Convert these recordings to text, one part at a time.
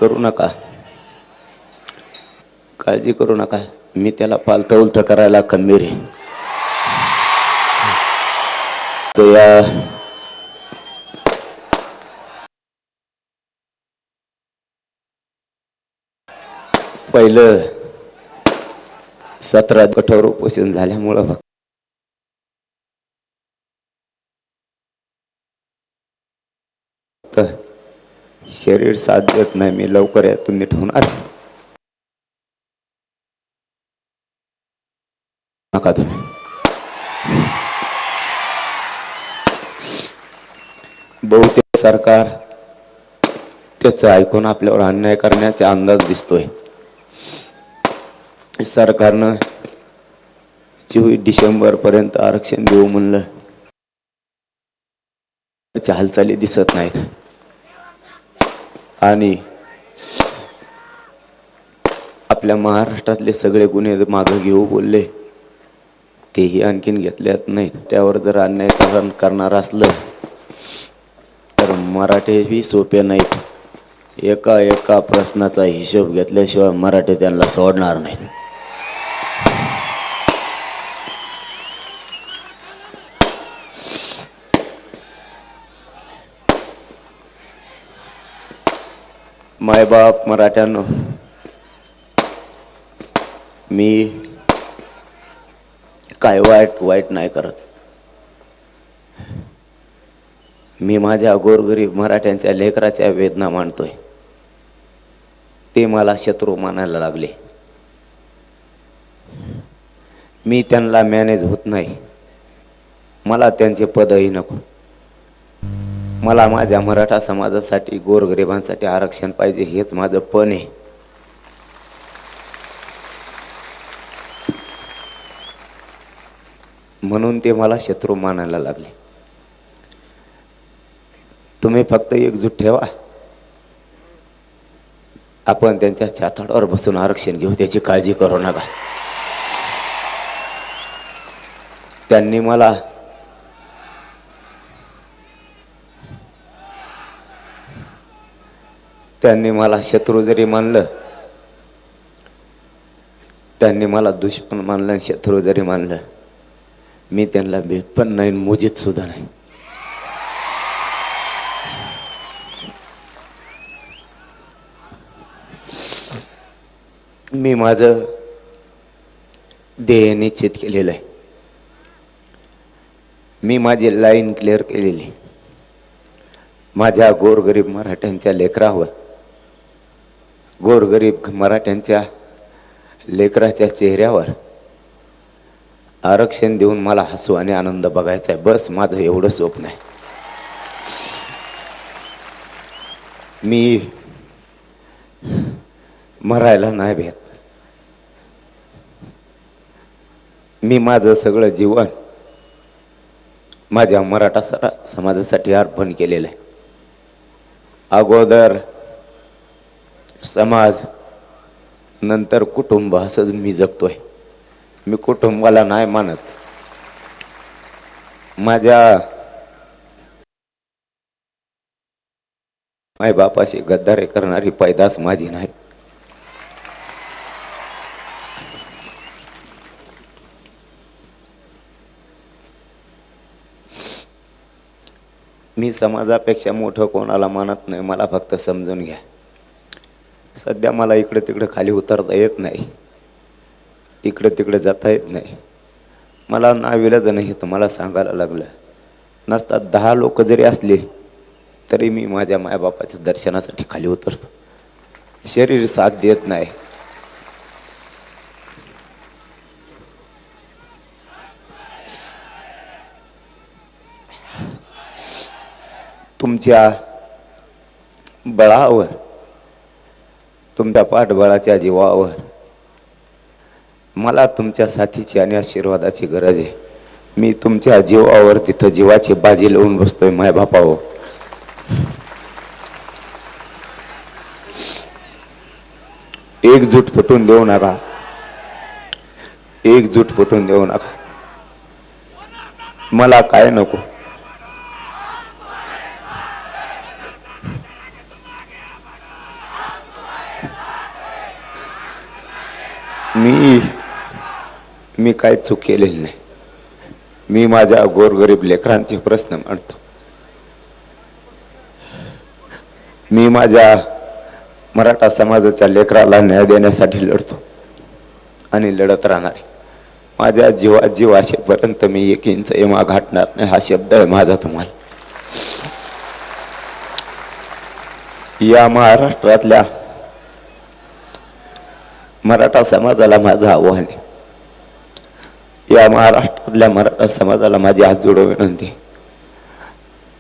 करू नका, काळजी करू नका. मी त्याला पालतं उलथं करायला खंबीर आहे. तो या पहिलं 17 कठोर उपोषण झाल्यामुळं फक्त शरीर साथ देत नाही. मी लवकर यातून नीट होणार नका तुम्ही. बहुतेक सरकार त्याचं ऐकून आपल्यावर अन्याय करण्याचा अंदाज दिसतोय. सरकारनं 24 डिसेंबर पर्यंत आरक्षण देऊ म्हणलं, हालचाली दिसत नाहीत. आणि आपल्या महाराष्ट्रातले सगळे गुन्हे मागे घेऊ बोलले, तेही आणखीन घेतल्यात नाहीत. त्यावर जर अन्याय करणार असलं तर मराठेही सोपे नाहीत. एका एका प्रश्नाचा हिशोब घेतल्याशिवाय मराठे त्यांना सोडणार नाहीत. मायबाप मराठ्यांनो, मी काय वाईट नाही करत. मी माझ्या गोरगरीब मराठ्यांच्या लेकराच्या वेदना मांडतोय. ते मला शत्रू मानायला लागले. मी त्यांना मॅनेज होत नाही. मला त्यांचे पदही नको. मला माझ्या मराठा समाजासाठी, गोरगरिबांसाठी आरक्षण पाहिजे, हेच माझं पण आहे. म्हणून ते मला शत्रू मानायला लागले. तुम्ही फक्त एकजूट ठेवा. आपण त्यांच्या छाताडावर बसून आरक्षण घेऊ, त्याची काळजी करू नका. त्यांनी मला शत्रू जरी मानलं, त्यांनी मला दुश्मन मानलं, शत्रू जरी मानलं, मी त्यांना भेट पण नाही, मोजीत सुद्धा नाही. मी माझं ध्येय निश्चित केलेलं आहे. मी माझी लाईन क्लिअर केलेली. माझ्या गोरगरीब मराठ्यांच्या लेकरावर, गोरगरीब मराठ्यांच्या लेकराच्या चेहऱ्यावर आरक्षण देऊन मला हसू आणि आनंद बघायचा आहे. बस माझं एवढं स्वप्न आहे. मी मरायला नाही भेट. मी माझं सगळं जीवन माझ्या मराठा समाजासाठी अर्पण केलेलं आहे. अगोदर समाज, नंतर कुटुंब, असंच मी जगतोय. मी कुटुंबाला नाही मानत. माझ्या मायबापाशी गद्दारी करणारी पैदास माझी नाही. मी समाजापेक्षा मोठं कोणाला मानत नाही. मला फक्त समजून घ्या. सध्या मला इकडे तिकडे खाली उतरता येत नाही, इकडे तिकडे जाता येत नाही. मला नाविलाज नाही तुम्हाला सांगायला लागलं. नसतात 10 लोक जरी असले तरी मी माझ्या मायबापाच्या दर्शनासाठी खाली उतरतो. शरीर साथ देत नाही. तुमच्या बळावर, तुमच्या पाठबळाच्या जीवावर मला तुमच्या साथीची आणि आशीर्वादाची गरज आहे. मी तुमच्या जीवावर तिथं जीवाची बाजी लावून बसतोय. मायबापाओ, एकजूट फुटून देऊ नका. एकजूट फुटून देऊ नका. मला काय नको. काही चूक केलेली नाही. मी माझ्या गोरगरीब लेकरांचे प्रश्न मांडतो. मी माझ्या मराठा समाजाच्या लेकराला न्याय देण्यासाठी लढतो आणि लढत राहणार आहे. माझ्या जीवात जीव असेपर्यंत मी 1 इंच एमा घाटणार नाही, हा शब्द आहे माझा तुम्हाला. या महाराष्ट्रातल्या मराठा समाजाला माझं आव्हान आहे. या महाराष्ट्रातल्या मराठा समाजाला माझी हात जोडून विनंती.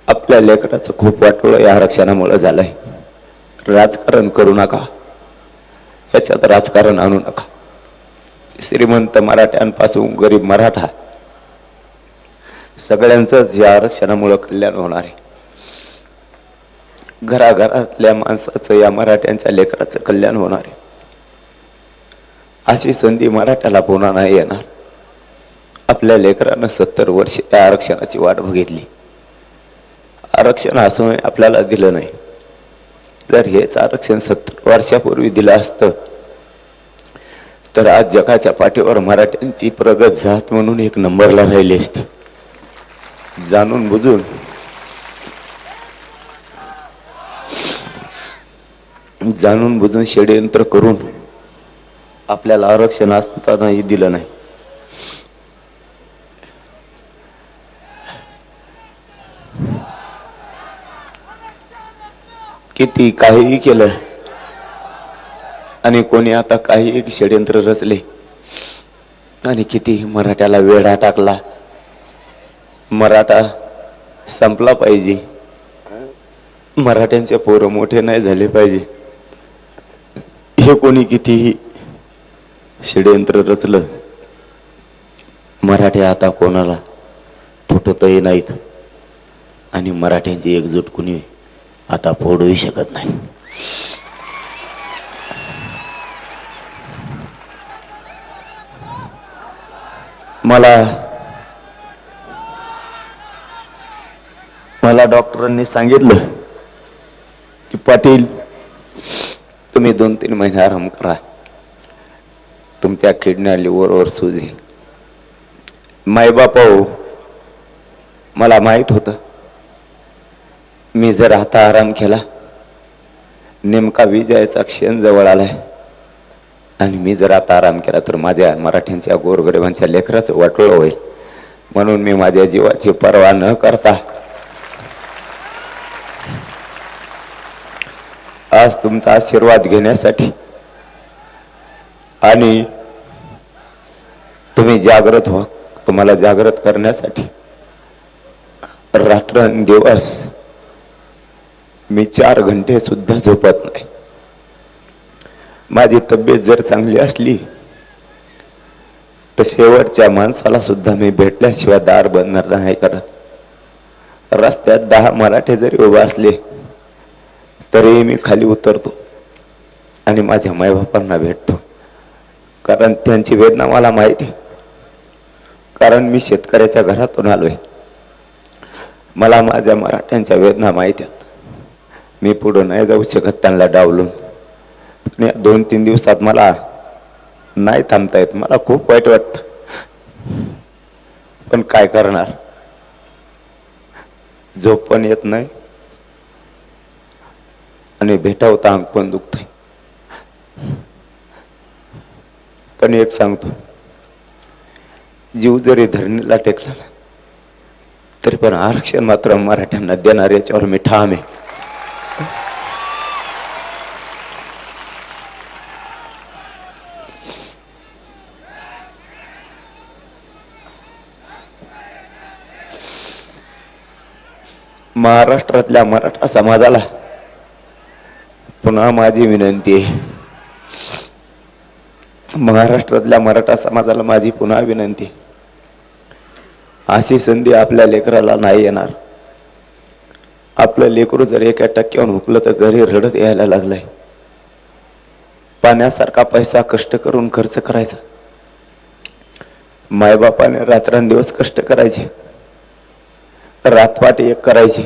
आपल्या लेकराचं खूप वाटोळं या आरक्षणामुळे झालंय. राजकारण करू नका, याच्यात राजकारण आणू नका. श्रीमंत मराठ्यांपासून गरीब मराठा सगळ्यांचंच या आरक्षणामुळे कल्याण होणार आहे. घराघरातल्या माणसाचं, या मराठ्यांच्या लेकराचं कल्याण होणार आहे. अशी संधी मराठ्याला पुन्हा नाही येणार. आपल्या लेकरानं 70 वर्ष त्या आरक्षणाची वाट बघितली. आरक्षण असून आपल्याला दिलं नाही. जर हेच आरक्षण 70 वर्षापूर्वी दिलं असतं तर आज जगाच्या पाठीवर मराठ्यांची प्रगत जात म्हणून 1 नंबरला राहिली असती. जाणून बुजून षडयंत्र करून आपल्याला आरक्षण असतानाही दिलं नाही. किती काहीही केलं आणि कोणी आता काही एक षडयंत्र रचले आणि किती मराठ्याला वेढा टाकला. मराठा संपला पाहिजे, मराठ्यांचे पोरं मोठे नाही झाले पाहिजे, हे कोणी कितीही षडयंत्र रचलं, मराठे आता कोणाला फुटतही नाहीत आणि मराठ्यांची एकजूट कुणी आता फोडूही शकत नाही. मला डॉक्टरांनी सांगितलं की पाटील, तुम्ही 2-3 महिने आराम करा, तुमच्या किडन्या लिव्हरवर सूज. मायबाप हो, मला माहित होतं मी जर आता आराम केला, नेमका विजयाचा क्षण जवळ आलाय आणि मी जर आता आराम केला तर माझ्या मराठ्यांच्या गोरगरिबांच्या लेकराचं वाटोळं होईल. म्हणून मी माझ्या जीवाची पर्वा न करता आज तुमचा आशीर्वाद घेण्यासाठी आणि तुम्ही जागृत व्हा, तुम्हाला जागृत करण्यासाठी रात्रंदिवस मी 4 घंटे सुद्धा झोपत नाही. माझी तब्येत जर चांगली असली तर शेवटच्या माणसाला सुद्धा मी भेटल्याशिवाय दार बंद नाही करत. रस्त्यात 10 मराठे जरी उभे असले तरी मी खाली उतरतो आणि माझ्या मायबापांना भेटतो, कारण त्यांची वेदना मला माहिती. कारण मी शेतकऱ्याच्या घरातून आलोय, मला माझ्या मराठ्यांच्या वेदना माहिती आहेत. मी पुढे नाही जाऊ शकत त्यांना डावलून. पण या 2-3 दिवसात मला नाही थांबता येत. मला खूप वाईट वाटतं, पण काय करणार, झोप पण येत नाही आणि भेटावता अंग पण दुखतंय. पण एक सांगतो, जीव जरी धरणीला टेकला ना तरी पण आरक्षण मात्र मराठ्यांना देणार, याच्यावर मी ठाम आहे. महाराष्ट्रातल्या मराठा समाजाला पुन्हा माझी विनंती आहे. महाराष्ट्रातल्या मराठा समाजाला माझी पुन्हा विनंती, अशी संधी आपल्या लेकराला नाही येणार. आपलं लेकरू जर 1% हुकलं तर घरी रडत यायला लागलंय. पाण्यासारखा पैसा कष्ट करून खर्च करायचा, मायबापाने रात्रंदिवस कष्ट करायचे, रातपाट एक करायची,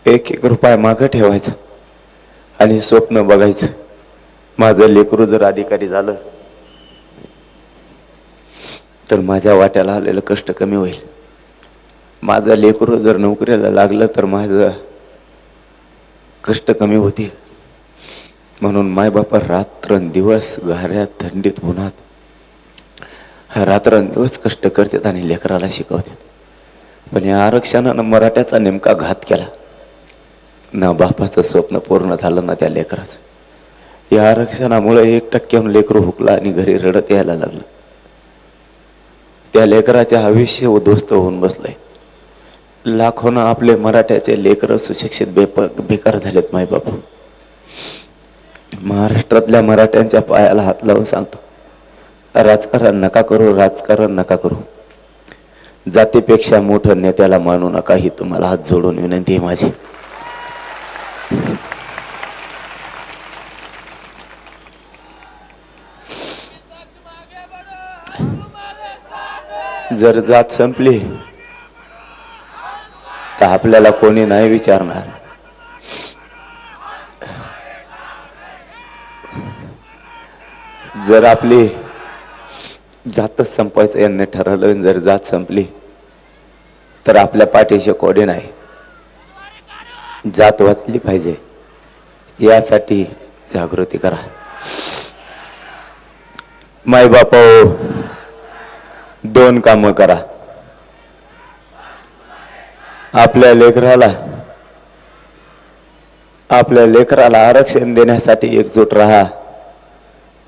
1-1 रुपया मागं ठेवायचा आणि स्वप्न बघायचं माझं लेकरू जर अधिकारी झालं तर माझ्या वाट्याला आलेलं कष्ट कमी होईल. माझं लेकरू जर नोकरीला लागलं तर माझं कष्ट कमी होतील. म्हणून मायबापा रात्रंदिवस गाऱ्यात थंडीत उन्हात रात्रंदिवस कष्ट करतात आणि लेकराला शिकवतात. पण या आरक्षणानं मराठ्याचा नेमका घात केला ना. बापाचं स्वप्न पूर्ण झालं ना त्या लेकराचं. या आरक्षणामुळे 1% लेकरू हुकला आणि घरी रडत यायला लागलं. त्या लेकराचे आयुष्य उद्ध्वस्त होऊन बसलंय. लाखोनं आपले मराठ्याचे लेकर सुशिक्षित बेकार झालेत. मायबाप महाराष्ट्रातल्या मराठ्यांच्या पायाला हात लावून सांगतो, राजकारण नका करू, राजकारण नका करू. जातीपेक्षा मोठं नेत्याला मानू नका, ही तुम्हाला हात जोडून विनंती आहे माझी. जर जात संपली तर आपल्याला कोणी नाही विचारणार. जर आपली जातच संपवायचं यांनी ठरवलं, जर जात संपली तर आपल्या पाठीशी कोणी नाही. जात वाचली पाहिजे यासाठी जागृती करा. मायबापा 2 कामं करा. आपल्या लेकराला आरक्षण देण्यासाठी एकजूट राहा,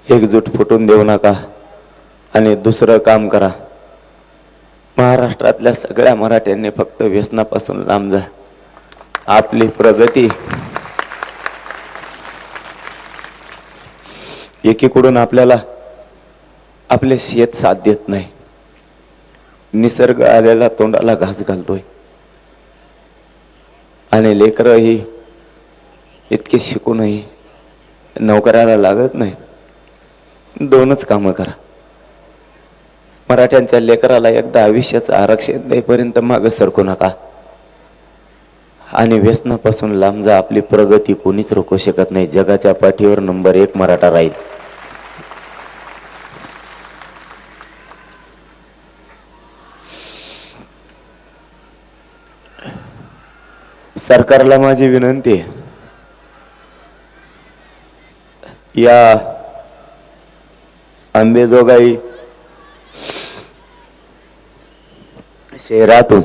एकजूट फुटून देऊ नका. आणि दुसरं काम करा, महाराष्ट्रातल्या सगळ्या मराठ्यांनी फक्त व्यसनापासून लांब जा. आपली प्रगती एकीकडून आपल्याला आपले शेत साथ देत नाही. निसर्ग आलेला तोंडाला घास घालतोय आणि लेकरही इतके शिकूनही नोकऱ्याला लागत नाही. 2च कामं करा. मराठ्यांच्या लेकराला एकदा आयुष्याचं आरक्षण देईपर्यंत मागं सरकू नका आणि व्यसनापासून लांब जा. आपली प्रगती कोणीच रोखू शकत नाही. जगाच्या पाठीवर नंबर 1 मराठा राहील. सरकारला माझी विनंती आहे, या अंबेजोगाई शहरातून,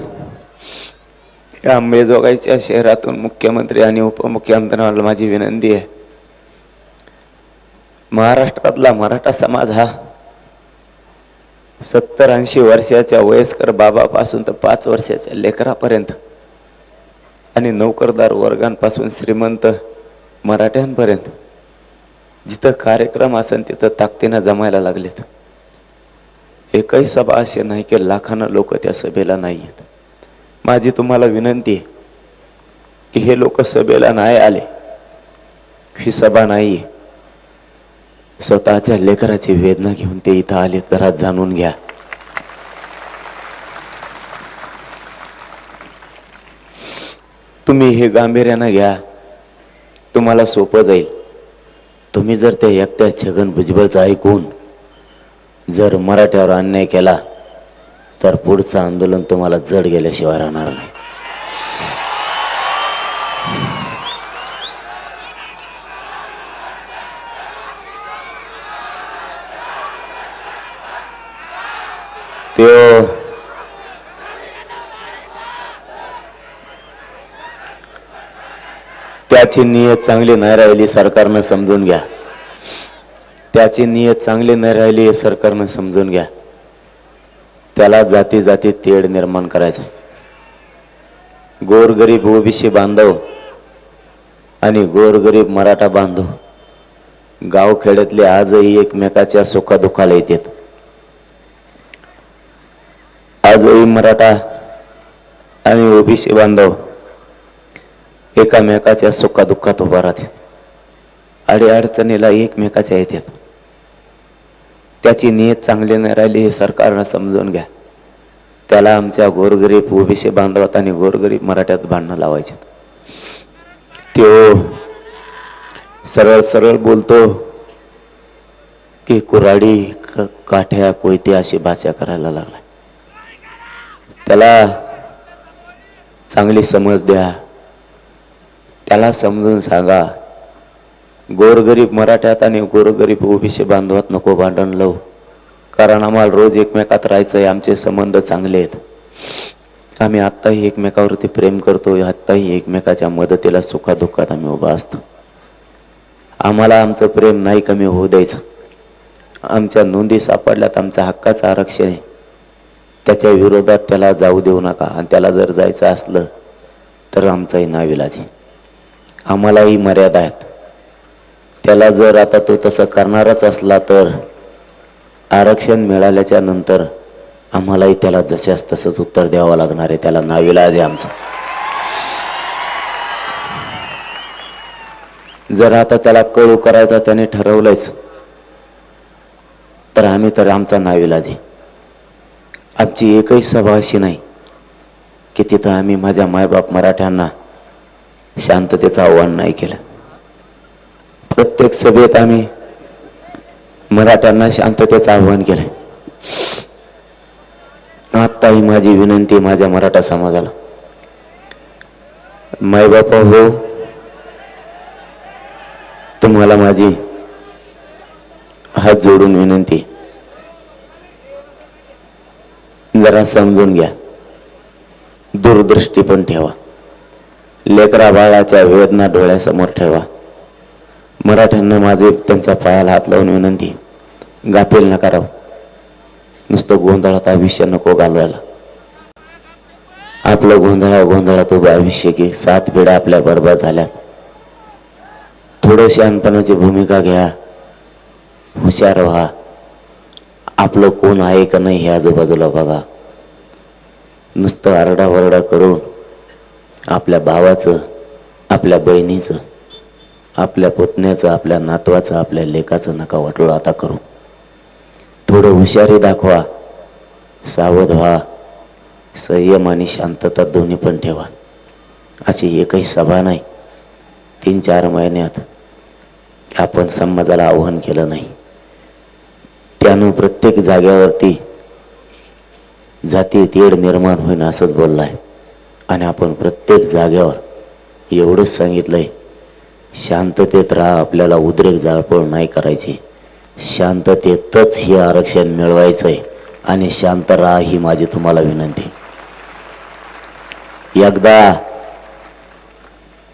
या अंबेजोगाईच्या शहरातून मुख्यमंत्री आणि उपमुख्यमंत्र्यांना माझी विनंती आहे, महाराष्ट्रातला मराठा समाज हा 70-80 वर्षाच्या वयस्कर बाबापासून तर 5 वर्षाच्या लेकरापर्यंत आणि नोकरदार वर्गांपासून श्रीमंत मराठ्यांपर्यंत जिथं कार्यक्रम असेल तिथं ताकदीनं जमायला लागलेत. एकही सभा अशी नाही की लाखानं लोक त्या सभेला नाही येत. माझी तुम्हाला विनंती आहे की हे लोक सभेला नाही आले, ही सभा नाही आहे. स्वतःच्या लेकराची वेदना घेऊन ते इथं आले तर आज जाणून घ्या. तुम्ही हे गांभीर्यानं घ्या, तुम्हाला सोपं जाईल. तुम्ही जर त्या एकट्या छगन भुजबळचं ऐकून जर मराठ्यावर अन्याय केला तर पुढचं आंदोलन तुम्हाला जड गेल्याशिवाय राहणार नाही. त्याची नियत चांगली नाही राहिली सरकारनं समजून घ्या. त्याची नियत चांगली नाही राहिली हे सरकारनं समजून घ्या. त्याला जाती जाती तेढ निर्माण करायचं. गोरगरीब ओबीसी बांधव आणि गोरगरीब मराठा बांधव गावखेड्यातले आजही एकमेकाच्या सुखादुखाला येतात. आजही मराठा आणि ओबीसी बांधव एकामेकाच्या सुखादुःखात उभा राहतात. अडीअडचणीला एकमेकाच्या येतात. त्याची नियत चांगली नाही राहिली हे सरकारनं समजून घ्या. त्याला आमच्या गोरगरीब ओबीसी बांधवात आणि गोरगरीब मराठ्यात भांडणं लावायचे. तो सरळ सरळ बोलतो, की कुऱ्हाडी काठ्या कोयते अशी भाषा करायला लागला. त्याला चांगली समज द्या, त्याला समजून सांगा. गोरगरीब मराठ्यात आणि गोरगरीब ओबीसी बांधवात नको भांडण लावू, कारण आम्हाला रोज एकमेकात राहायचंय. आमचे संबंध चांगले आहेत. आम्ही आत्ताही एकमेकावरती प्रेम करतोय. आत्ताही एकमेकाच्या मदतीला सुखादुःखात आम्ही उभा असतो. आम्हाला आमचं प्रेम नाही कमी होऊ द्यायचं. आमच्या नोंदी सापडल्यात, आमच्या हक्काचं आरक्षण आहे, त्याच्या विरोधात त्याला जाऊ देऊ नका. आणि त्याला जर जायचं असलं तर आमचाही नाविलाज आहे. आम्हालाही मर्यादा आहेत. त्याला जर आता तो तसं करणारच असला तर आरक्षण मिळाल्याच्या नंतर आम्हालाही त्याला जशास तसंच उत्तर द्यावं लागणार आहे. त्याला नाविलाज आहे आमचा. जर आता त्याला कळू करायचा त्याने ठरवलंच तर आम्ही तर आमचा नाविलाज आहे. आमची एकही सभा अशी नाही की तिथं आम्ही माझ्या मायबाप मराठ्यांना शांततेचं आव्हान नाही केलं. प्रत्येक सभेत आम्ही मराठ्यांना शांततेचं आव्हान केलं. आत्ताही माझी विनंती माझ्या मराठा समाजाला, मायबापा हो, तुम्हाला माझी हात जोडून विनंती, जरा समजून घ्या. दूरदृष्टी पण ठेवा. लेकरा बाळाच्या वेदना डोळ्यासमोर ठेवा. मराठ्यांना माझे त्यांच्या पायाला हात लावून विनंती, गाफील नका राहू. नुसतं गोंधळात आयुष्य नको घालवायला. आपलं गोंधळात उभं आयुष्य की 7 पिढ्या आपल्या बरबाद झाल्यात. थोडं शहाणपणाची भूमिका घ्या, हुशार व्हा. आपलं कोण आहे का नाही हे आजूबाजूला बघा. नुसतं आरडाओरडा करून आपल्या भावाचं, आपल्या बहिणीचं, आपल्या पुतण्याचं, आपल्या नातवाचं, आपल्या लेकाचं नका वाटोळ आता करू. थोडं हुशारी दाखवा, सावध व्हा, संयम आणि शांतता दोन्ही पण ठेवा. अशी एकही सभा नाही 3-4 महिन्यात आपण समाजाला आव्हान केलं नाही. त्यानं प्रत्येक जाग्यावरती जाती तेढ निर्माण होईन असंच बोललाय. आणि आपण प्रत्येक जाग्यावर एवढंच सांगितलंय, शांततेत राहा. आपल्याला उद्रेक जाळपोळ नाही करायची. शांततेतच हे आरक्षण मिळवायचंय आणि शांत राहा ही माझी तुम्हाला विनंती. एकदा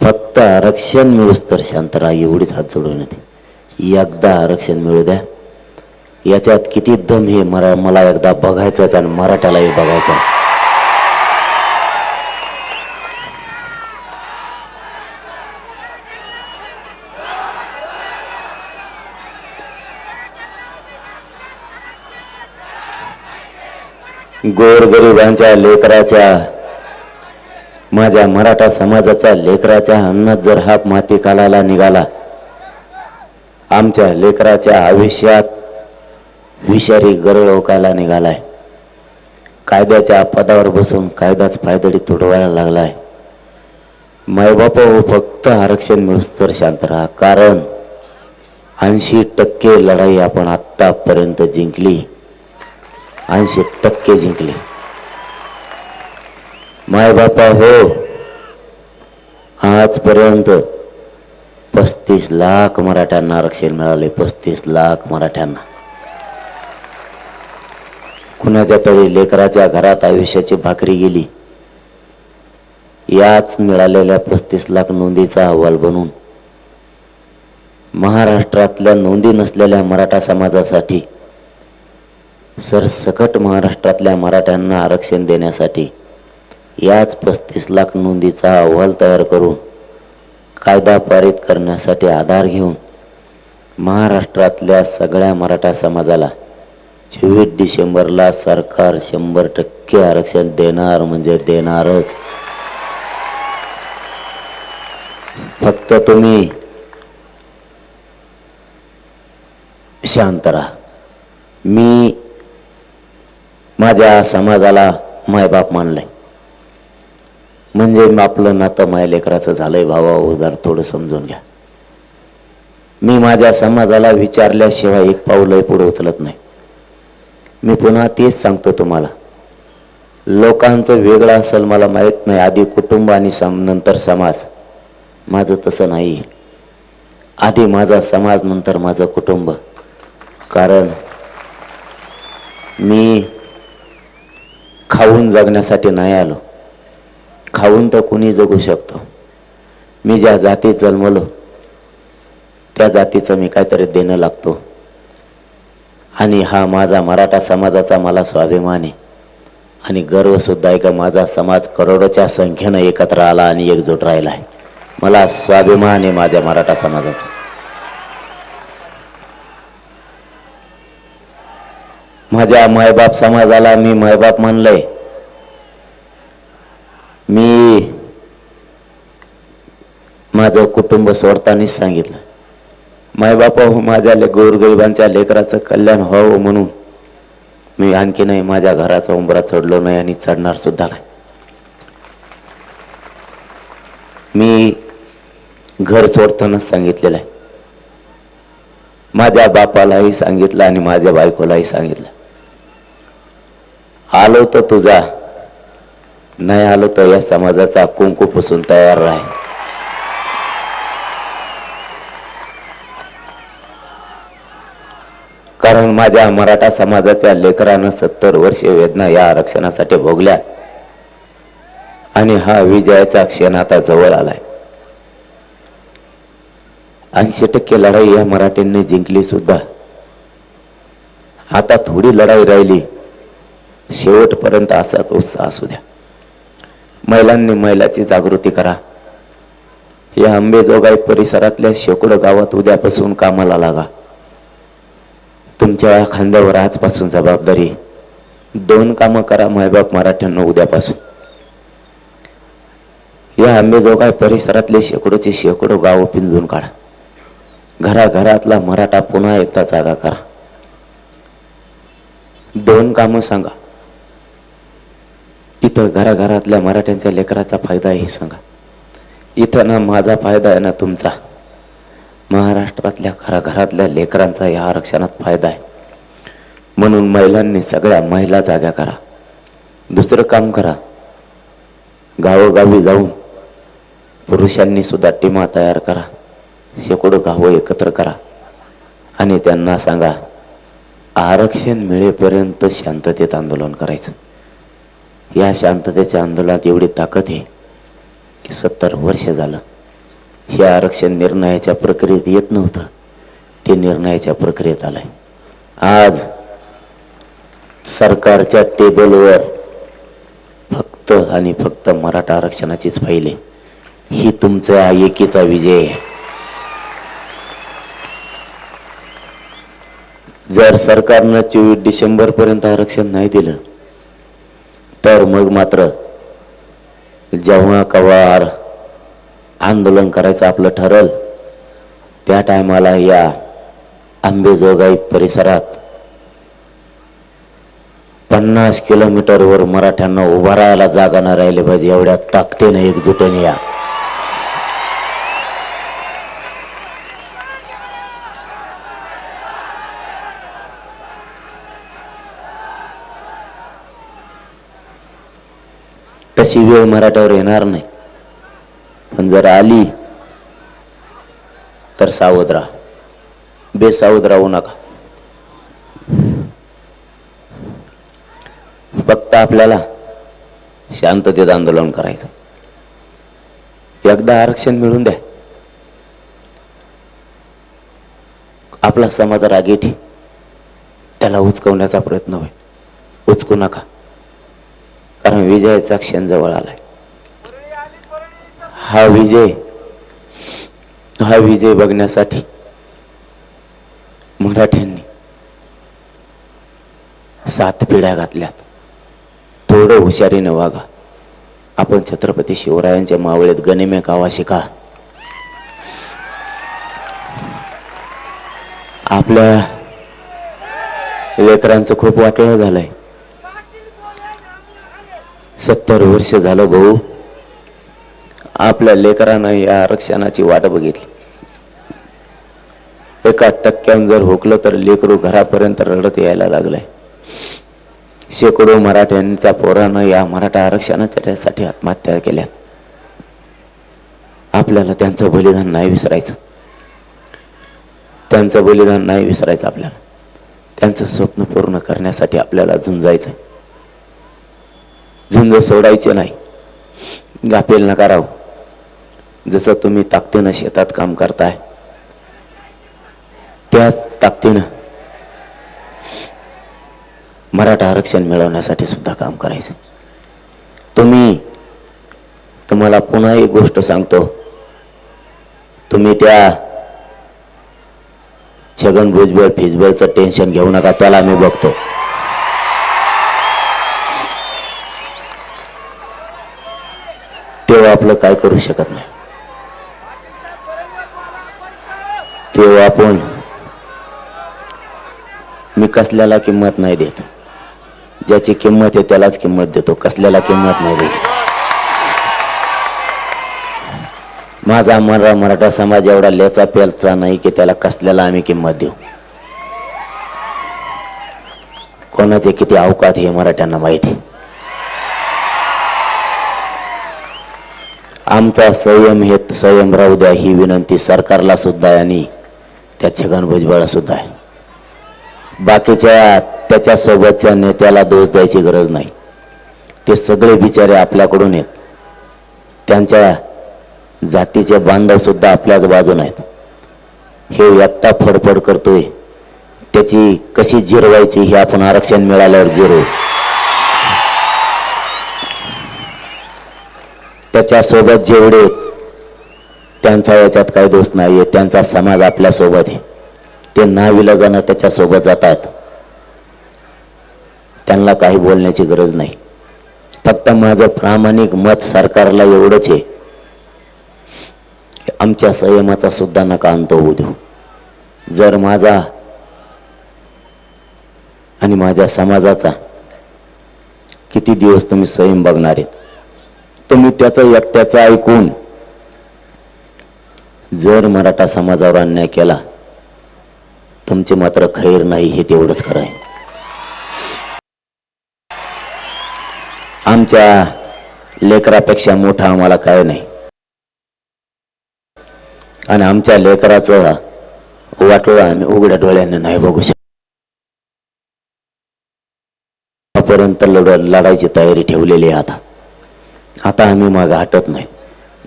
फक्त आरक्षण मिळूस तर शांत राहा एवढीच हात जोडून विनंती. एकदा आरक्षण मिळू द्या. याच्यात किती दम हे मला एकदा बघायचंच आणि मराठ्यालाही बघायचंच. गोरगरिबांच्या लेकराच्या, माझ्या मराठा समाजाच्या लेकराच्या अन्नात जर हात माती घालायला निघाला, आमच्या लेकराच्या आयुष्यात विषारी गरळ ओकायला निघालाय, कायद्याच्या पदावर बसून कायदाच पायदळी तुडवायला लागलाय. मायबाप हो, फक्त आरक्षण मिळूस तर शांत राहा. कारण 80% लढाई आपण आत्तापर्यंत जिंकली. 80% जिंकली. मायबापा हो, आजपर्यंत 35 लाख मराठ्यांना आरक्षण मिळाले. 35 लाख मराठ्यांना. कुणाच्या तरी लेकराच्या घरात आयुष्याची भाकरी गेली. याच मिळालेल्या 35 लाख नोंदीचा अहवाल बनून महाराष्ट्रातल्या नोंदी नसलेल्या मराठा समाजासाठी, सरसकट महाराष्ट्रातल्या मराठ्यांना आरक्षण देण्यासाठी याच 35 लाख नोंदीचा अहवाल तयार करून कायदा पारित करण्यासाठी आधार घेऊन महाराष्ट्रातल्या सगळ्या मराठा समाजाला 24 डिसेंबरला सरकार 100% आरक्षण देणार म्हणजे देणारच. फक्त तुम्ही शांत राहा. मी माझ्या समाजाला मायबाप मानलंय म्हणजे आपलं नातं माय लेकराचं झालंय. भावा जरा थोडं समजून घ्या. मी माझ्या समाजाला विचारल्याशिवाय एक पाऊलही पुढे उचलत नाही. मी पुन्हा तेच सांगतो तुम्हाला, लोकांचं वेगळं असेल मला माहीत नाही, आधी कुटुंब आणि नंतर समाज. माझं तसं नाही. आधी माझा समाज, नंतर माझं कुटुंब. कारण मी खाऊन जगण्यासाठी नाही आलो. खाऊन तर कुणी जगू शकतो. मी ज्या जातीत जन्मलो त्या जातीचं मी काहीतरी देणं लागतो. आणि हा माझा मराठा समाजाचा मला स्वाभिमान आहे. आणि गर्व सुद्धा आहे का माझा समाज करोडोच्या संख्येनं एकत्र आला आणि एकजूट राहिला आहे. मला स्वाभिमान आहे माझ्या मराठा समाजाचा. माझ्या मायबाप समाजाला मी मायबाप मानलंय. मी माझं कुटुंब सोडतानाच सांगितलं, मायबापा हो, माझ्या गोरगरिबांच्या लेकराचं कल्याण व्हावं म्हणून मी आणखी नाही माझ्या घराचा उंबरा चढलो नाही आणि चढणार सुद्धा नाही. मी घर सोडतानाच सांगितलेलं आहे. माझ्या बापालाही सांगितलं आणि माझ्या बायकोलाही सांगितलं, आलो तर तुझा, नाही आलो तर या समाजाचा कुंकू पुसून तयार राह. कारण माझ्या मराठा समाजाच्या लेकरानं 70 वर्षे वेदना या आरक्षणासाठी भोगल्या आणि हा विजयाचा क्षण आता जवळ आलाय. 80% लढाई या मराठ्यांनी जिंकली सुद्धा. आता थोडी लढाई राहिली, शेवटपर्यंत असाच उत्साह असू द्या. महिलांनी महिलाची जागृती करा. या अंबेजोगाई परिसरातल्या शेकडो गावात उद्यापासून कामाला लागा. तुमच्या खांद्यावर आजपासून जबाबदारी. 2 कामं करा मायबाप मराठ्यांना उद्यापासून. या अंबेजोगाई परिसरातले शेकडो गाव पिंजून काढा. घराघरातला मराठा पुन्हा एकदा जागा करा. 2 कामं सांगा. इथं घराघरातल्या मराठ्यांच्या लेकराचा फायदा आहे हे सांगा. इथं ना माझा फायदा आहे ना तुमचा. महाराष्ट्रातल्या घराघरातल्या लेकरांचा या आरक्षणात फायदा आहे. म्हणून महिलांनी सगळ्या महिला जागा करा. दुसरं काम करा, गावोगावी जाऊन पुरुषांनी सुद्धा टीमा तयार करा. शेकडो गावं एकत्र करा आणि त्यांना सांगा, आरक्षण मिळेपर्यंत शांततेत आंदोलन करायचं. या शांततेच्या आंदोलनात एवढी ताकद आहे की 70 वर्ष झालं हे आरक्षण निर्णयाच्या प्रक्रियेत येत नव्हतं, ते निर्णयाच्या प्रक्रियेत आलंय. आज सरकारच्या टेबलवर फक्त आणि फक्त मराठा आरक्षणाचीच फाईल आहे. ही तुमचा एकीचा विजय आहे. जर सरकारनं 24 डिसेंबर पर्यंत आरक्षण नाही दिलं तर मग मात्र जेव्हा कवा आंदोलन करायचं आपलं ठरल त्या टायमाला या अंबेजोगाई परिसरात 50 किलोमीटरवर मराठ्यांना उभा राहायला जागा न राहिले पाहिजे. एवढ्या ताकदीने एकजुटीने या. तशी वेळ मराठ्यावर येणार नाही, पण जर आली तर सावध राहा. बेसावध राहू नका. फक्त आपल्याला शांततेत आंदोलन करायचं. एकदा आरक्षण मिळून द्या. आपला समाज रागेठी त्याला उचकवण्याचा प्रयत्न होईल. उचकू नका, कारण विजयाचा क्षण जवळ आलाय. हा विजय बघण्यासाठी मराठ्यांनी 7 पिढ्या घातल्यात. थोडं हुशारीने वागा. आपण छत्रपती शिवरायांच्या मावळीत गनिमे कावा शिका. आपल्या लेकरांचं खूप वाटलं झालंय. 70 वर्ष झालं भाऊ, आपल्या लेकरांना या आरक्षणाची वाट बघितली. 1% जर हुकलं तर लेकरू घरापर्यंत रडत यायला लागलंय. शेकडो मराठ्यांच्या पोरानं या मराठा आरक्षणासाठी आत्महत्या केल्या. आपल्याला त्यांचं बलिदान नाही विसरायचं. त्यांचं बलिदान नाही विसरायचं. आपल्याला त्यांचं स्वप्न पूर्ण करण्यासाठी आपल्याला झुंजायचं. झुंज सोडायचे नाही. गाफील नका राहू. जसं तुम्ही ताकदीनं शेतात काम करताय त्याच ताकदीनं मराठा आरक्षण मिळवण्यासाठी सुद्धा काम करायचं. तुम्हाला पुन्हा एक गोष्ट सांगतो. तुम्ही त्या छगन भुजबळ फिजबळचं टेन्शन घेऊ नका. त्याला मी बघतो. तेव्हा आपलं काय करू शकत नाही. तेव्हा आपण मी कसल्याला किंमत नाही देत. ज्याची किंमत आहे त्यालाच किंमत देतो. कसल्याला किंमत नाही देत. माझा मराठा समाज एवढा लेचा पेलचा नाही की त्याला कसल्याला आम्ही किंमत देऊ. कोणाचे किती अवकात हे मराठ्यांना माहिती. आमचा संयम हे संयम राहू द्या ही विनंती सरकारला सुद्धा आहे आणि त्या छगन भुजबळला सुद्धा आहे. बाकीच्या त्याच्या सोबतच्या नेत्याला दोष द्यायची गरज नाही. ते सगळे बिचारे आपल्याकडून आहेत. त्यांच्या जातीचे बांधव सुद्धा आपल्याच बाजून आहेत. हे एकटा फडफड करतोय. त्याची कशी जिरवायची हे आपण आरक्षण मिळाल्यावर जिरवू. त्याच्या सोबत जेवढे त्यांचा याच्यात काही दोष नाहीये. त्यांचा समाज आपल्या सोबत आहे. ते नाविलाजानं त्याच्या सोबत जातात. त्यांना काही बोलण्याची गरज नाही. फक्त माझं प्रामाणिक मत सरकारला एवढंच आहे, आमच्या संयमाचा सुद्धा नका अंत होऊ देऊ. जर माझा आणि माझ्या समाजाचा किती दिवस तुम्ही संयम बघणार आहेत. तुम्ही त्याचं एकट्याचं ऐकून जर मराठा समाजावर अन्याय केला तुमचे मात्र खैर नाही हे तेवढंच खरं आहे. आमच्या लेकरापेक्षा मोठा आम्हाला काय नाही आणि आमच्या लेकराचं वाटोळं आम्ही उघड्या डोळ्याने नाही बघू शकत. पर्यंत लढायची तयारी ठेवलेली आहे. आता आम्ही मागं हटत नाही.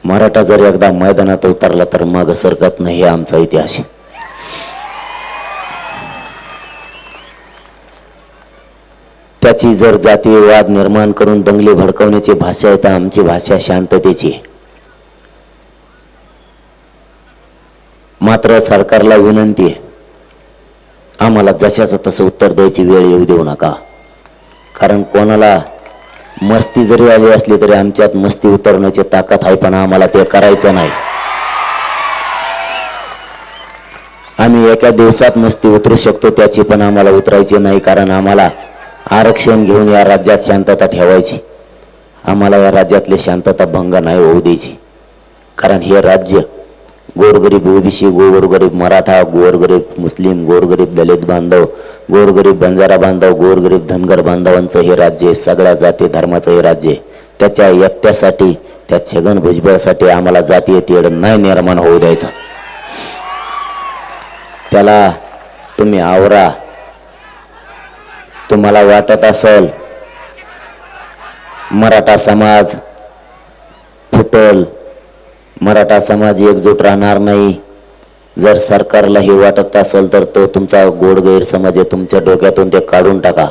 मराठा जर एकदा मैदानात उतरला तर मागं सरकत नाही. हे आमचा इतिहास आहे. त्याची जर जातीयवाद निर्माण करून दंगली भडकवण्याची भाषा आहे तर आमची भाषा शांततेची आहे. मात्र सरकारला विनंती आहे, आम्हाला जशाचं तसं उत्तर द्यायची वेळ येऊ देऊ नका. कारण कोणाला मस्ती जरी आली असली तरी आमच्यात मस्ती उतरण्याची ताकद आहे, पण आम्हाला ते करायचं नाही. आम्ही एका दिवसात मस्ती उतरू शकतो त्याची, पण आम्हाला उतरायची नाही. कारण आम्हाला आरक्षण घेऊन या राज्यात शांतता ठेवायची. आम्हाला या राज्यातली शांतता भंग नाही होऊ द्यायची. कारण हे राज्य गोरगरीब ओबीसी, गोरगरीब मराठा, गोरगरीब मुस्लिम, गोरगरीब दलित बांधव, गोरगरीब बंजारा बांधव, गोरगरीब धनगर बांधवांचं हे राज्य, सगळ्या जाती धर्माचं हे राज्य. त्याच्या एकट्यासाठी, त्या छगन भुजबळसाठी आम्हाला जातीय तेढ नाही निर्माण होऊ द्यायचा. त्याला तुम्ही आवरा. तुम्हाला वाटत असेल मराठा समाज फुटल, मराठा समाज एकजूट राहणार नाही, जर सरकारला हे वाटत असेल तर तो तुमचा गोड गैरसमज आहे. तुमच्या डोक्यातून ते काढून टाका.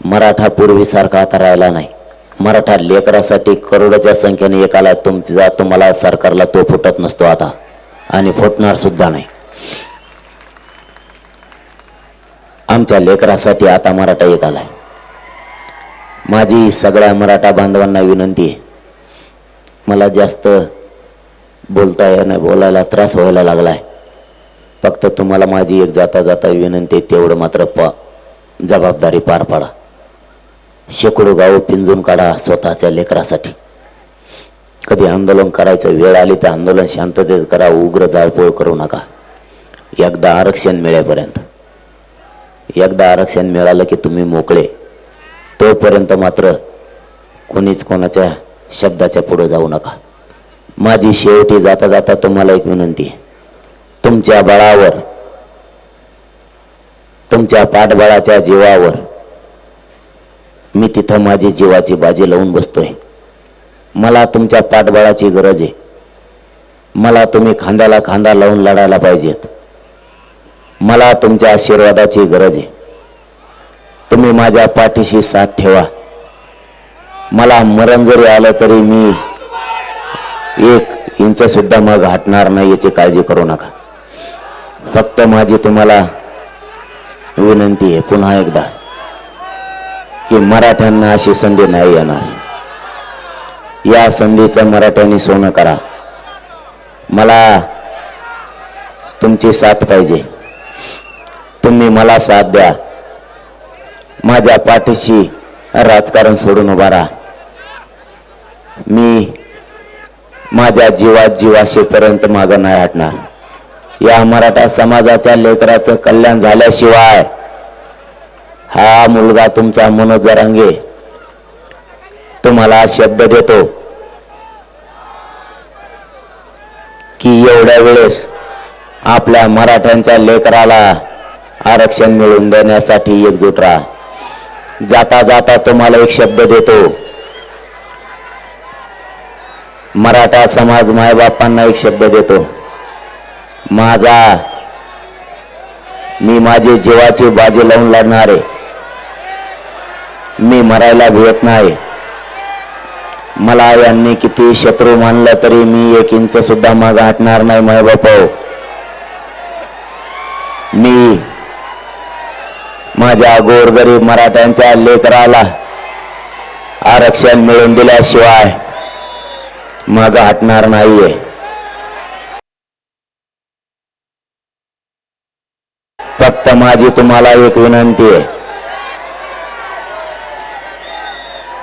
मराठा पूर्वीसारखा आता राहिला नाही. मराठा लेकरासाठी करोडोच्या संख्येने एक आला. तुम्हाला सरकारला तो फुटत नसतो आता आणि फुटणार सुद्धा नाही. आमच्या लेकरासाठी आता मराठा एक आलाय. माझी सगळ्या मराठा बांधवांना विनंती आहे, मला जास्त बोलता येणं, बोलायला त्रास व्हायला लागलाय. फक्त तुम्हाला माझी एक जाता जाता विनंती आहे, तेवढं मात्र जबाबदारी पार पाडा. शेकडो गावं पिंजून काढा स्वतःच्या लेकरासाठी. कधी आंदोलन करायचं वेळ आली तर आंदोलन शांततेत करा. उग्र जाळपोळ करू नका. एकदा आरक्षण मिळेपर्यंत. एकदा आरक्षण मिळालं की तुम्ही मोकळे. तोपर्यंत मात्र कोणीच कोणाच्या शब्दाच्या पुढे जाऊ नका. माझी शेवटी जाता जाता तुम्हाला एक विनंती आहे. तुमच्या बळावर, तुमच्या पाठबळाच्या जीवावर मी तिथं माझी जीवाची बाजी लावून बसतोय. मला तुमच्या पाठबळाची गरज आहे. मला तुम्ही खांद्याला खांदा लावून लढायला पाहिजेत. मला तुमच्या आशीर्वादाची गरज आहे. तुम्ही माझ्या पाठीशी साथ ठेवा. मला मरण जरी आलं तरी मी 1 इंच सुद्धा मग हटणार नाही याची काळजी करू नका. फक्त माझी तुम्हाला विनंती आहे पुन्हा एकदा की मराठ्यांना अशी संधी नाही येणार. या संधीचं मराठ्यांनी सोनं करा. मला तुमची साथ पाहिजे. तुम्ही मला साथ द्या. माझ्या पाठीशी राजकारण सोडून उभा राहा. मी माझ्या जीवात जीवाशीपर्यंत मागं नाही हटणार. या मराठा समाजाच्या लेकराचं कल्याण झाल्याशिवाय हा मुलगा तुमचा मनोज जरांगे तुम्हाला शब्द देतो की एवढ्या वेळेस आपल्या मराठ्यांच्या लेकराला आरक्षण मिळवून देण्यासाठी एकजूट राहा. जाता जाता तुम्हाला एक शब्द देतो. मराठा समाज मायबापांना एक शब्द देतो. मी माझी जीवाची बाजी लावून लढणार आहे. मी मरायला भेट नाही. मला यांनी किती शत्रू मानलं तरी मी 1 इंच सुद्धा मागे हटणार नाही. मायबापा, मी माझ्या गोरगरीब मराठ्यांच्या लेकराला आरक्षण मिळवून दिल्याशिवाय मागे हटणार नाहीये. फक्त माझी तुम्हाला एक विनंती आहे.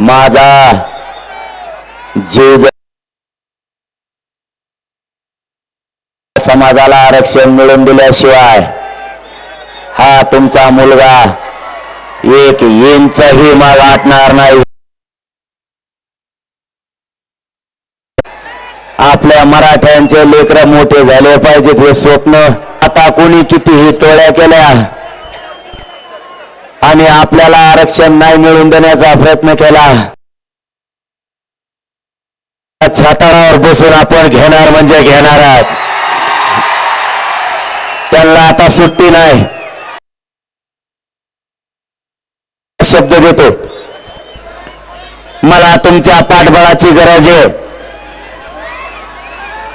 माझा जीव समाजाला आरक्षण मिळवून दिल्याशिवाय हा तुमचा मुलगा 1 इंचही मागे हटणार नाही. आपल्या मराठ्यांचे लेकर मोठे झाले पाहिजेत हे स्वप्न आता कोणी कितीही टोळ्या केल्या आणि आपल्याला आरक्षण नाही मिळवून देण्याचा प्रयत्न केला. छाताडावर बसून आपण घेणार म्हणजे घेणारच. त्यांना आता सुट्टी नाही. शब्द देतो. मला तुमच्या पाठबळाची गरज आहे.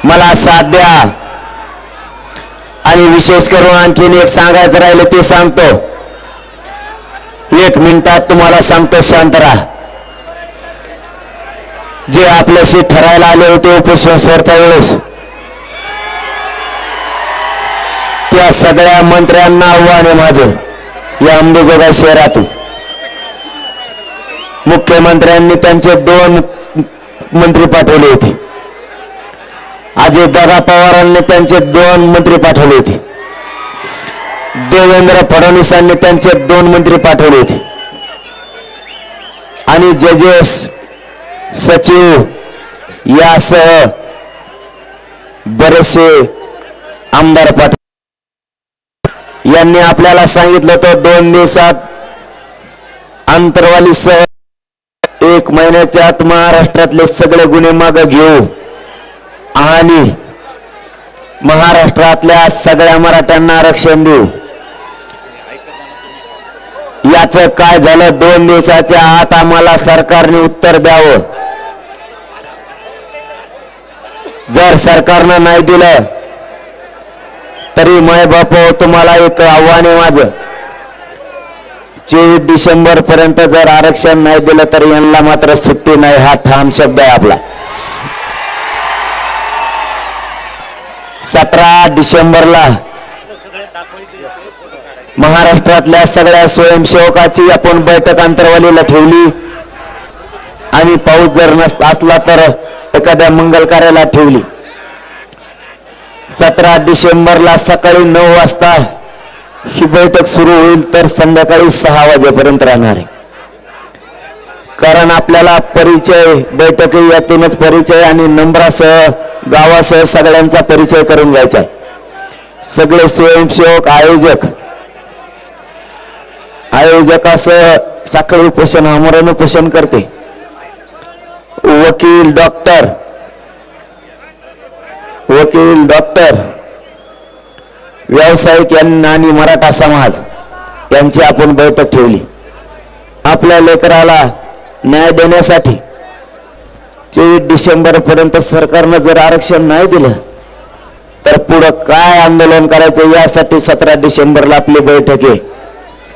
मला साथ द्या. आणि विशेष करून आणखीन एक सांगायचं राहिलं ते सांगतो. 1 मिनिटात तुम्हाला सांगतो, शांत राहा. जे आपल्याशी ठरायला आले होते उपोषण सोडता वेळेस त्या सगळ्या मंत्र्यांना आव्हान आहे माझं. या अंबेजोगाई शहरातून मुख्यमंत्र्यांनी त्यांचे 2 मंत्री पाठवले होते. अजितदादा पवारांनी त्यांचे 2 मंत्री पाठवले होते. देवेंद्र फडणवीसांनी त्यांचे 2 मंत्री पाठवले होते. आणि जजेस, सचिव यासह बरेचसे आमदार पाठवले. यांनी आपल्याला सांगितलं होतं 2 दिवसात अंतरवालीसह 1 महिन्याच्या आत महाराष्ट्रातले सगळे गुन्हे मागे घेऊ आणि महाराष्ट्रातल्या सगळ्या मराठ्यांना आरक्षण देऊ. याचं काय झालं? 2 दिवसाच्या आत आम्हाला सरकारने उत्तर द्यावं. जर सरकारनं नाही दिलं तरी मायबाप तुम्हाला एक आव्हान आहे माझं. 24 डिसेंबर पर्यंत जर आरक्षण नाही दिलं तर यांना मात्र सुट्टी नाही. हा ठाम शब्द आहे आपला. 17 डिसेंबरला महाराष्ट्रातल्या सगळ्या स्वयंसेवकाची आपण बैठक अंतरवालीला ठेवली आणि पाऊस जर असला तर एखाद्या मंगल कार्याला ठेवली. 17 डिसेंबरला सकाळी 9 वाजता ही बैठक सुरू होईल तर संध्याकाळी 6 वाजेपर्यंत राहणार आहे. कारण आपल्याला परिचय बैठक यातूनच परिचय आणि नंबरासह गावासह सगळ्यांचा परिचय करून घ्यायचा आहे. सगळे स्वयंसेवक आयोजकासह साखळी उपोषण आमरण उपोषण करते. वकील डॉक्टर व्यावसायिक यांना आणि मराठा समाज यांची आपण बैठक ठेवली. आपल्या लेकराला न्याय देण्यासाठी 23 डिसेंबर पर्यंत सरकारनं जर आरक्षण नाही दिलं तर पुढं काय आंदोलन करायचं यासाठी 17 डिसेंबरला आपली बैठक आहे.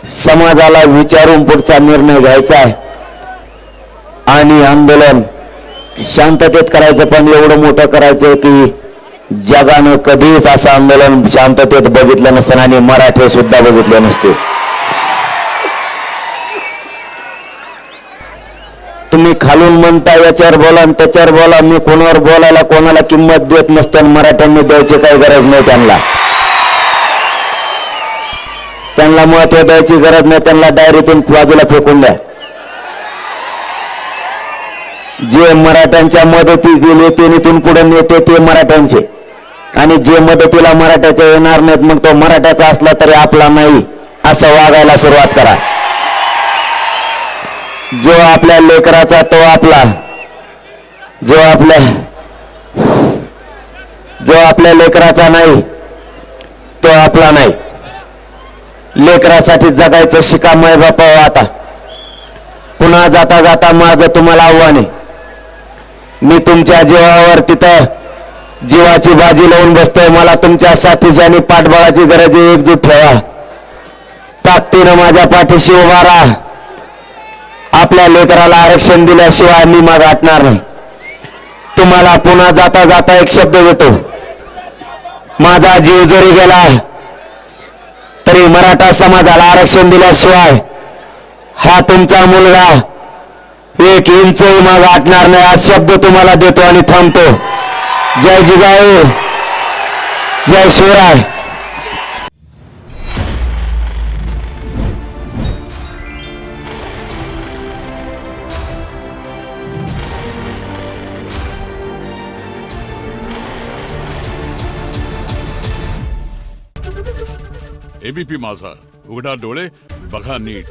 समाजाला विचारून पुढचा निर्णय घ्यायचा आहे आणि आंदोलन शांततेत करायचं. पण एवढं मोठं करायचं की जगानं कधीच असं आंदोलन शांततेत बघितलं नसेल आणि मराठे सुद्धा बघितले नसते. तुम्ही खालून म्हणता याच्यावर बोला आणि त्याच्यावर बोला. मी कोणावर बोलायला कोणाला किंमत देत नसतो आणि मराठ्यांनी द्यायची काही गरज नाही. त्यांना महत्व द्यायची गरज नाही. त्यांना डायरीतून बाजूला फेकून द्या. जे मराठ्यांच्या मदतीस गेले ते इथून पुढे नेते ते मराठ्यांचे आणि जे मदतीला मराठ्याच्या येणार नाहीत मग तो मराठ्याचा असला तरी आपला नाही असं वागायला सुरुवात करा. जो आपल्या लेकराचा तो आपला, जो आपल्या लेकराचा नाही तो आपला नाही. लेकरासाठी जगायचं शिका माय बापा. आता पुन्हा जाता जाता माझं तुम्हाला आव्हान आहे. मी तुमच्या जीवावर तिथं जीवाची बाजी लावून बसतोय. मला तुमच्या साथीची आणि पाठबळाची गरज आहे. एकजूट ठेवा. ताकदीनं माझ्या पाठीशी उभा राहा. आपल्या लेकराला आरक्षण दिल्याशिवाय मी माग हटणार नाही. तुम्हाला पुन्हा जाता जाता एक शब्द देतो. माझा जीव जरी गेला तरी मराठा समाजाला आरक्षण दिल्याशिवाय हा तुमचा मुलगा 1 इंचही माग हटणार नाही. आज शब्द तुम्हाला देतो आणि थांबतो. जय जिजाऊ, जय शिवराय. एबीपी माझा, उघडा डोळे बघा नीट.